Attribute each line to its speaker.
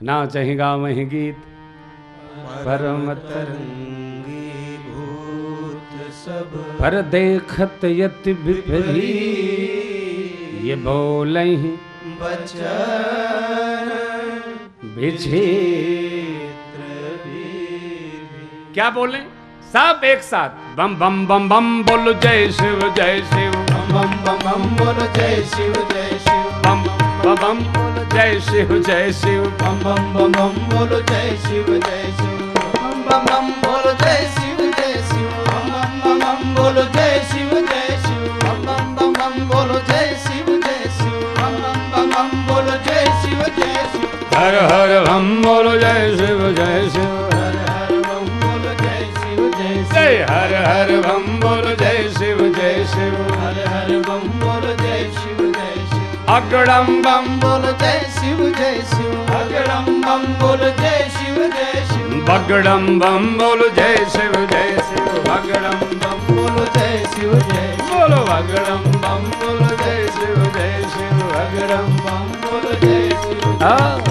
Speaker 1: ना चही गावहि गीत परम
Speaker 2: तरंगी भूत सब
Speaker 1: पर देखत यति विपरीत ये बोलहि
Speaker 2: बचन
Speaker 1: विचित्र। क्या बोले सब एक साथ? बम बम बम बम बोलो जय शिव जय शिव,
Speaker 2: बम बम बम बम बोलो जय शिव जय शिव,
Speaker 1: बम बम बम बोलो जय शिव जय शिव,
Speaker 2: बम बम बम बम बोलो जय शिव जय शिव, बम बम बम बोलो जय शिव जय शिव, बम बम बम बम बोलो जय शिव जय शिव, बम बम बम बम बोलो जय शिव जय शिव, बम बम बम बम बोलो जय शिव जय शिव,
Speaker 1: हर हर बम बोलो जय शिव जय शिव,
Speaker 2: हर हर बम बोलो जय शिव जय शिव,
Speaker 1: जय हर हर बम बोलो जय शिव जय शिव,
Speaker 2: हर हर बम बोलो जय शिव जय शिव,
Speaker 1: अगड़म बम
Speaker 2: बम बोलो जय शिव जय शिव, अगड़म बम बोलो जय शिव जय शिव,
Speaker 1: बगड़म बम बोलो जय शिव जय शिव, बगड़म
Speaker 2: बम बोलो जय शिव जय शिव,
Speaker 1: बोलो बगड़म बम
Speaker 2: बोलो जय शिव जय शिव, अगड़म बम बोलो जय शिव।
Speaker 1: हाँ